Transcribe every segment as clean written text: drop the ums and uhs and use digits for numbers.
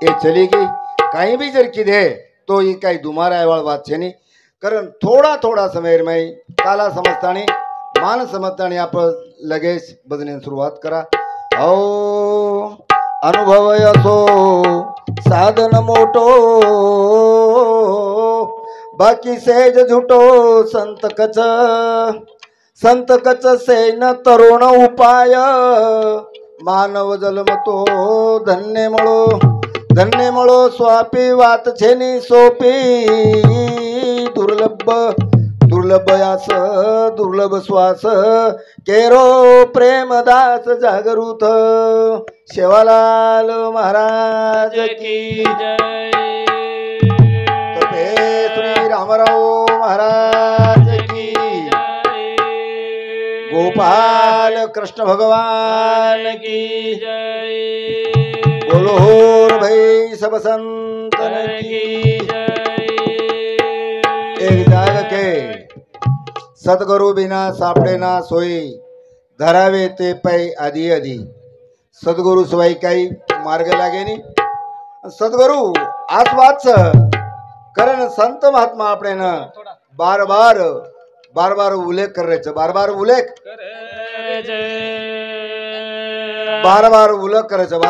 એ ચલી ગઈ કાંઈ બી જર કીધે તો એ કાંઈ દુમારાય વાત છે નહીં. કારણ થોડા થોડા સમયમાં કાલા સમજતાની માન સમજતાની આપ લગેજ બધાની શરૂઆત કરા. ઓ અનુભવ યસો સાધન મોટો બાકી સેજ झूठो संत कच से न तरुण उपाय मानव जन्म तो धन्य मळो स्वापी वात छेनी सोपी दुर्लभ यास दुर्लभ श्वास केरो प्रेमदास जागृत शेवालाल महाराज की जय. श्री रामराव महाराज की गोपाल कृष्ण भगवान की जय. बोलो भाई सब संतन की जय. एक जाग के सद्गुरु बिना सापडे ना सोई धरावे ते पै आधी आधी सद्गुरु शिवाय काही मार्ग लागे नी. सद्गुरु आज वाच कारण संत महात्मा આપણે ને બાર બાર ઉલ્લેખ કરે છે બાર બાર ઉલ્લેખ કરે છે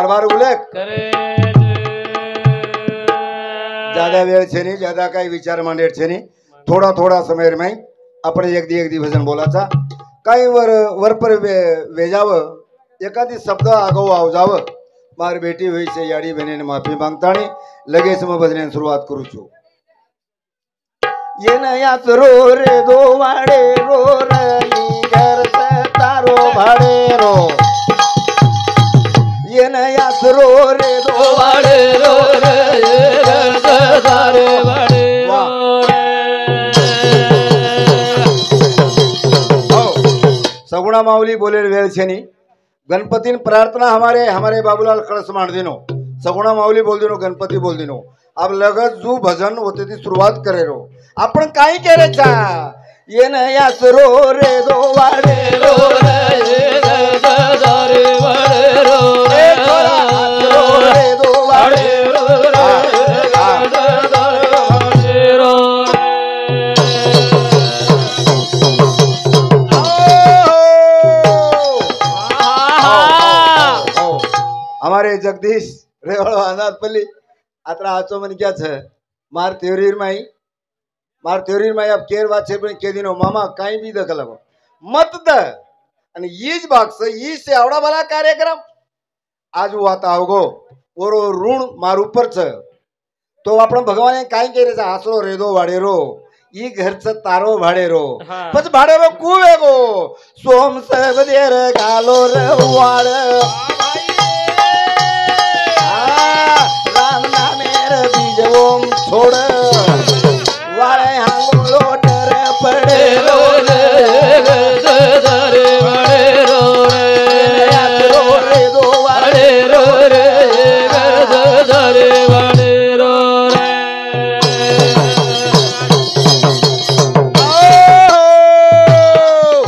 ज्यादा वेळ છે નહીં ज्यादा काही विचार मांडेट છે નહીં थोड़ा थोड़ा समय में આપણે एक दी भजन बोलाचा काही वर पर वेजाव एखादी शब्द आगो आवजाव मार बेटी होई છે याडी बहिणीने माफी मागताणी लगेच मग भजनाची सुरुवात करू છું. ये नयाच रो रे दो वाडे रो रनी घर से तारो भाडे रो. ये नयाच रो रे दो वाडे रो रे घर से तारो भाडे रो. सगुणा माऊली बोलेल वेळ छे नी गणपतीन प्रार्थना हमारे बाबूलाल कळस मांड दिनो सगुणा माऊली बोल दिनो गणपती बोल दिनो. अब लगत जो भजन होते ती सुरुवात करे रो आपण काय करायचा. ये नयाच रो रे दो वाडे रो रे रे रो रे दो वाडे रो रो. हमारे जगदीश रेवाड़ो आजादपल्ली आत्रा आचो मन क्या छे मार त्योरीर माई अब केर बात छे पण के दिनो मामा काई भी दखल मत द आणि ईज बाक्स ई से आवडा वाला कार्यक्रम आज वात आवगो ओरो ऋण मार ऊपर छ तो आपण भगवाने काय केरे हासलो रेदो वाडेरो ई घरच तारो भाडेरो पछ भाडेरो कुवेगो सोम सब देर गालो रे वाड राम नामेर बीज ओम छोड़ वाले हांगो डर पड़े रो रे धरे बड़े रो रे दो वाड़े रो रे धरे बड़े रो रे.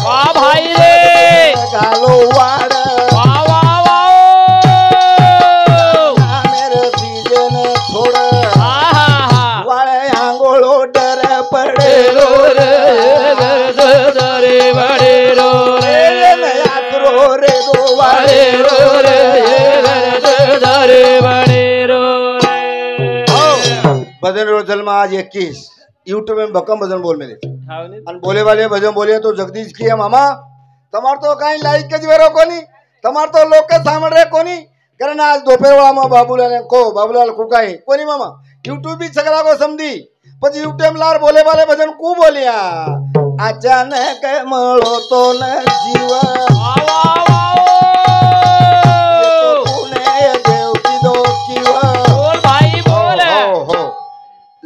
वाह भाई रे गालो वाड़ भजन रो जन्म आज 21 यूट्यूब में भक्कम भजन बोल मेरे अन बोले वाले भजन बोले तो जगदीश की है मामा तमार तो कहीं लाइक के जवेरो कोनी तमार तो लोग के सामने रे कोनी कारण आज दोपहर वाला में बाबूलाल को काई कोनी मामा यूट्यूब भी सगला को समझी પછી यूट्यूब लार बोले वाले भजन को बोलिया अचानक मळो तो न जीव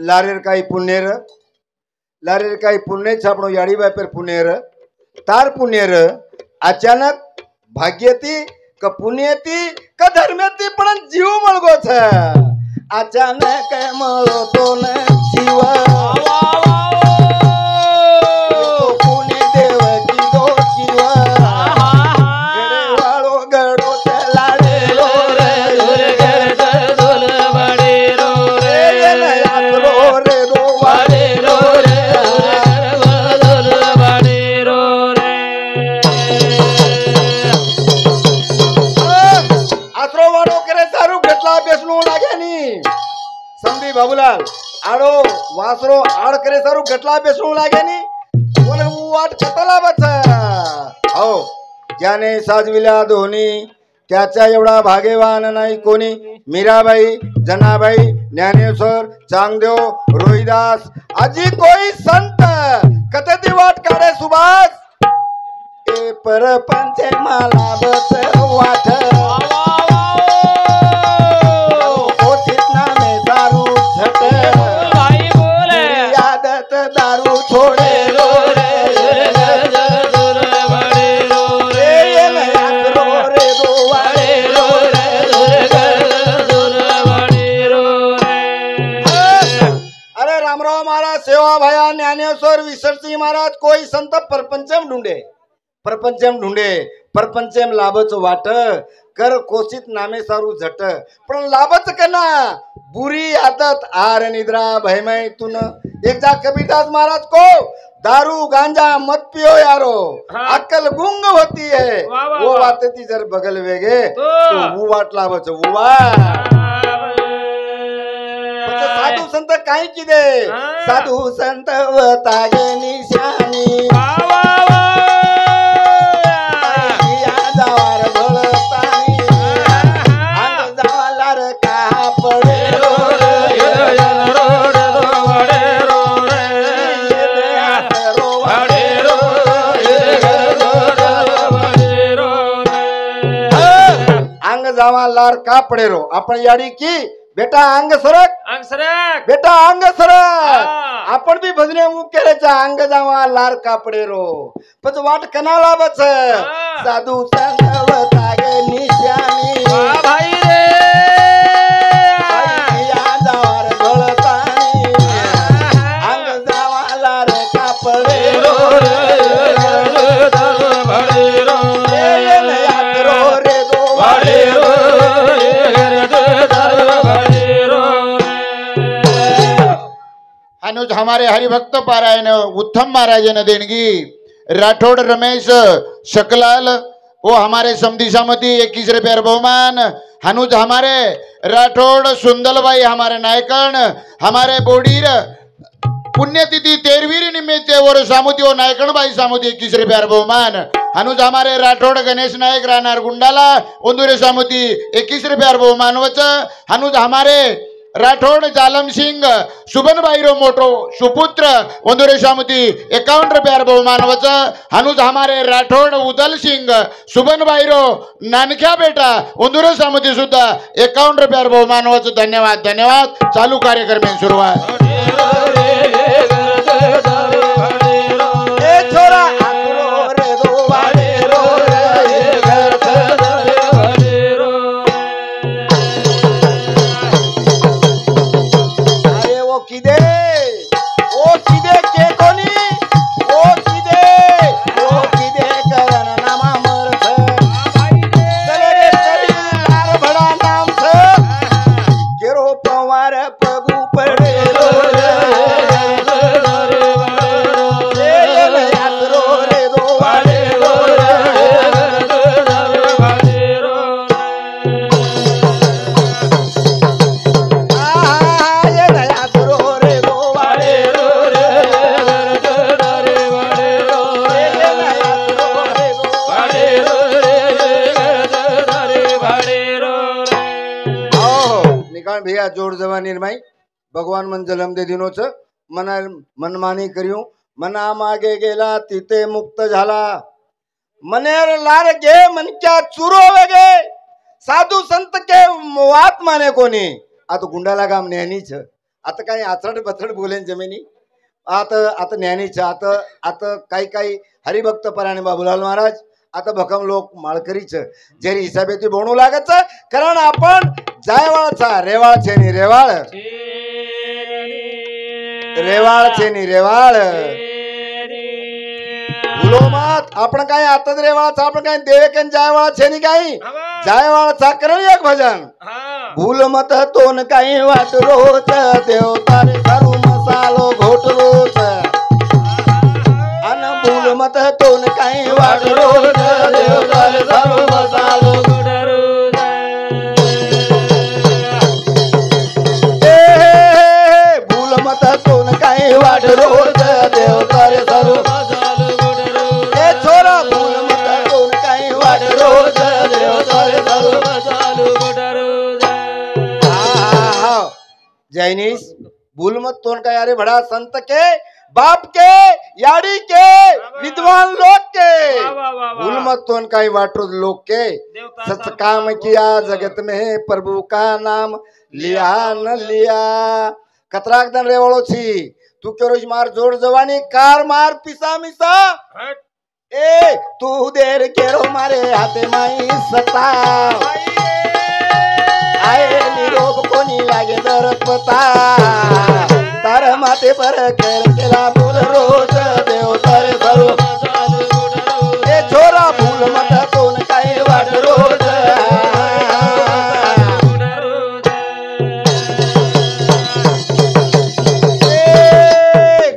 लारेर काही पुण्य छापणो याडी बापर पुण्यर तार पुण्यर अचानक भाग्यती क पुण्यती क धर्मेती पण जीव मळगो छ अचानक मळो तो न जीव पुण्य देव की दो जीव वाळो गडो लाडे रो रे કેટલા બેસણું લાગ્યાની સમજી બાબુલાલ આડો વાસરો આડ કરે સારું કેટલા બેસણું લાગ્યાની બોલે હું વાટ કેટલા બચા हो ज्याने साजविल्या दोन्ही त्याच्या एवढा भाग्यवान नाही कोणी मीराबाई जनाबाई ज्ञानेश्वर चांगदेव रोहिदास आजी कोई संत कथती वाट काढे सुभाष ए परपंच मला बस वाट ओचित नामे दारू झट भाई बोले आदत दारू छोडे सेवा भया ज्ञानेश्वर विसरसिंह महाराज कोई संत परपंचम ढूंढे परपंचम लाभच वाट कर कोशित नामे सारू झट पण लाभच कना बुरी आदत आर निद्रा भयमय तुन एकदा कबीरदास महाराज को दारू गांजा मत पियो यारो अक्कल गुंग होती है वो बात ती जर बगल वेगे तो वो वाट लाभच उवा साधू संत काही किदे साधू संत वतागे निशानी जावार ढोळतानी अंग जावालार का पडे अंग जावालार का पडे रो आपण याडी की बेटा अंग सरक बेटा अंग सरक आपण बी भजने मुख्याचा अंग जावा लार कापडे रो पण वाट कनाला बच साधू संत वतागे निशानी भाई रे या जावार ढोळतानी अंग जावा लार कापडे रो अनुज हमारे हरिभक्त पारायण उत्तम महाराज ने देणगी राठौड़ रमेश शकलाल वो हमारे समदिशामती 21 रुपये बहुमान हनुज हमारे राठौड़ सुंदलबाई हमारे नायकन हमारे बोडीर पुण्यतिथि 13वीं निमित्त और सामुती और नायकन बाई सामुती 21 रुपये बहुमान हनुज हमारे राठौड़ गणेश नायक रानार गुंडाला ओंदुरे सामुती 21 रुपये बहुमान वच हनुज हमारे राठौड़ जालम सिंह सुबन बाईरो मोटो सुपुत्र ओंदुरे सामुती 51 रुपये बहुमान वच हनुज हमारे राठौड़ उदल सिंह सुबन बाईरो नानक्या बेटा ओंदुरे सामुती सुद्धा 51 रुपये बहुमान वच धन्यवाद धन्यवाद चालू कार्यक्रम में सुरुवात भैया जोड़ जवा निर्माई भगवान मन जलम दे दिनोच मना मनमानी करियो मना मागे गेला तिथे मुक्त झाला मनेर लार गे मन क्या चुरो वेगे साधू संत के वात माने कोणी आता गुंडाला गाम ज्ञानीच आता काही आचरड बचड बोलेन जमिनी आता ज्ञानीच आता काही हरिभक्त पराणे बाबूलाल महाराज आता भकम लोक माळकरीच जरी हिसाबे ती बोणू लागत कारण आपण जायवाळचा रेवाळ छेनी रेवाळ रेवाळ छेनी रेवाळ भूलो मत आपण काय आता रेवाळचा आपण काय देवेकन जायवाळ छेनी काही जायवाळचा करण एक भजन भूल मत तोन काही वाट रोच देव तारे सारू मसालो घोट रोच अन भूल मत तोन काही वाट रोच देव तारे सारू मसालो घोट रोच जैनिस भूल मत तोन का यारे बड़ा संत के बाप के याड़ी के विद्वान लोग के भूल मत तोन का वाटो लोग के सच काम किया जगत में प्रभु का नाम लिया न लिया कतराक दन रेवाड़ो छी तू क्यों रोज मार जोर जवानी कार मार पिसा मिसा ए तू देर केरो मारे हाथे माई सता आए निरोग कोणी लागे दर पता तार माथे पर खेळ केला बोल रोज देव तारे सरू ए छोरा भूल मत कोण काय वाट रोज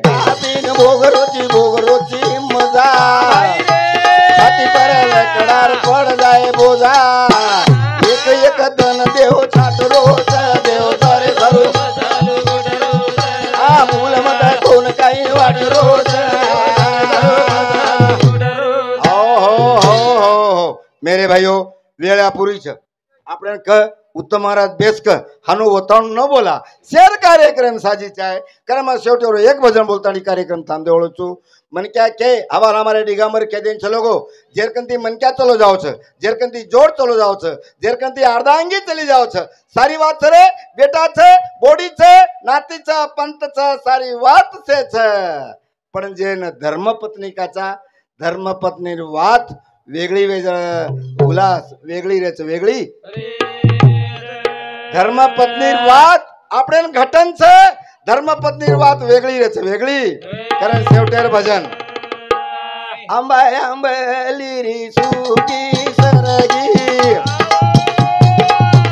गाबीन भोगरोची मजा छाती पर लकडार पड जाए बोजा एक एक दन देव छाट रोज देव तारे सरू भूल मत कोण काही वाट रोज हो मेरे भाइयों वेळापूर्वीच आपण क उत्तम महाराज बेसक हानु वताण न बोला शेर कार्यक्रम साजीचा आहे कारण मग शेवटी एक भजन बोलतानी कार्यक्रम थांबदे ओळचू मन क्या के आवार हमारे डिगामर के दिन चलो गो जेरकंती मन क्या चलो जाओ छ जेरकंती जोड़ चलो जाओ छ जेरकंती अर्धांगी चली जाओ छ सारी बात रे बेटा छ बोडी छ नाती छ पंत छ सारी बात से छ पण जे न धर्मपत्निकाचा धर्मपत्नी वात वेगळी उलास वेगळी रेच वेगळी धर्मपत्नी वात आपण घटन छ धर्मपत्नी वात वेगळी रेच वेगळी कारण शेवटेर भजन आंबा आंबली री सुकी सरगी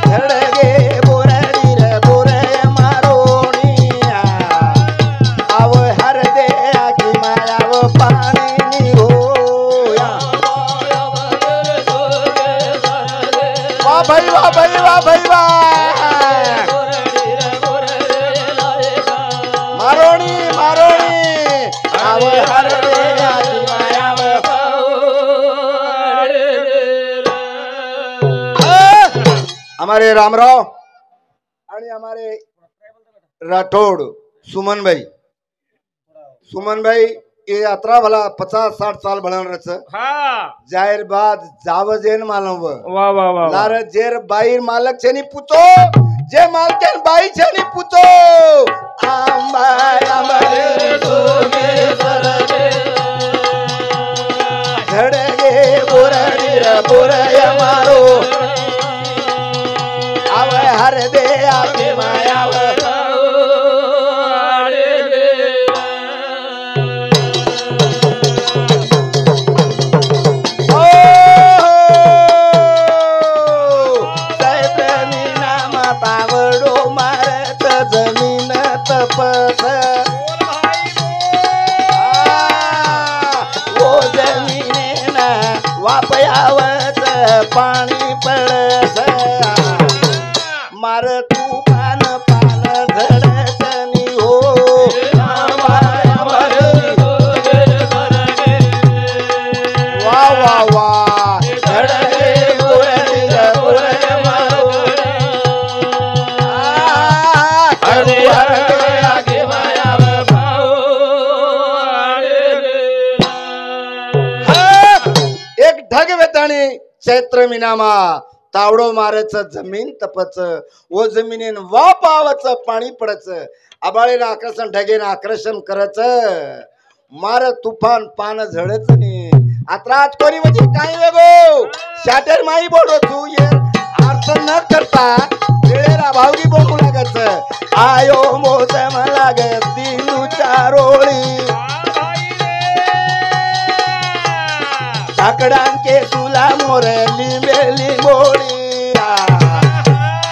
झडगे बोरडी रे बोरे मारोणिया आव हर दे आकी मायाव पाणी होया वाह भाई वाह मारोणी आव हर दे आकी मायाव हमारे रामराव आणि हमारे राठौड़ सुमन भाई ये यात्रा भला 50-60 साल भलन रच जाहिर बात जाव जेन मालव वाह वाह वाह लार जेर बाईर मालक छेनी पूछो जे मालकेन बाई छेनी पूछो आंबा आंबले सोगे सरगे झडगे बोरडी रे बोरय मारो आवे हर दे आके मायाव जमीन तपस वो जमीन वापयावत पाणी पडस मार तू पान झडचनी हो वा वा वा झडगे बोरडी मारो एक ढग वेताणी चैत्र महिनामा तावडो मारच जमीन तपच वो जमिनीन वा पावच पाणी पडच आबाळेन आकर्षण ढगेन आकर्षण करच मार तुफान पान झडच नी आत्रात कोणी म्हणजे काय वेगो शाटर माई बोडो तू ये अर्थ न करता वेळेला भावगी बोलू लागत आयो मोसम लागत दिनू चारोळी झाकडान के तुला मोर लिंबेली मोडी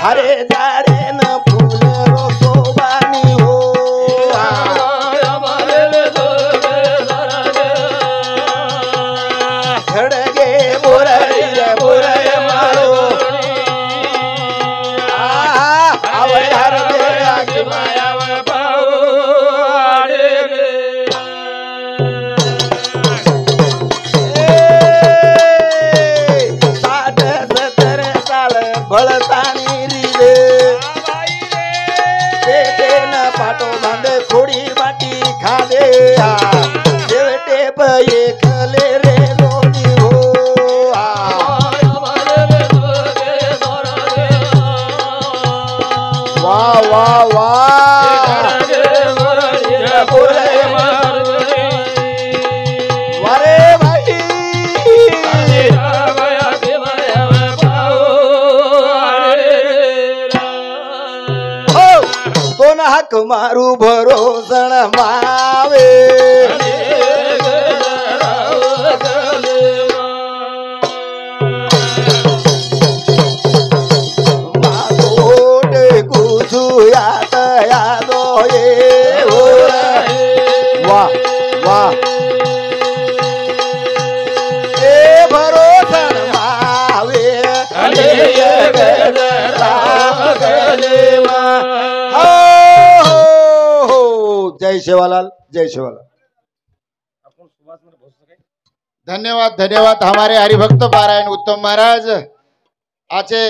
हरे झाडे न फुल रोसोबानी हो झडगे बोरडी रे बोरय मारो आवे हर दे आकी मायाव बळतानी रिले ते पाटो बांधे खोडी माटी खादे शेवटे पये खले रे रोनी हो वाह वाह वाह वारे भाई हो तो नाक मारू भरोसण मावे यात यादो ये हो वाह वाह ए भरोसन मावे हो जय शिवालाल जय शिवालाल। धन्यवाद धन्यवाद हमारे हरिभक्त पारायण उत्तम महाराज आचे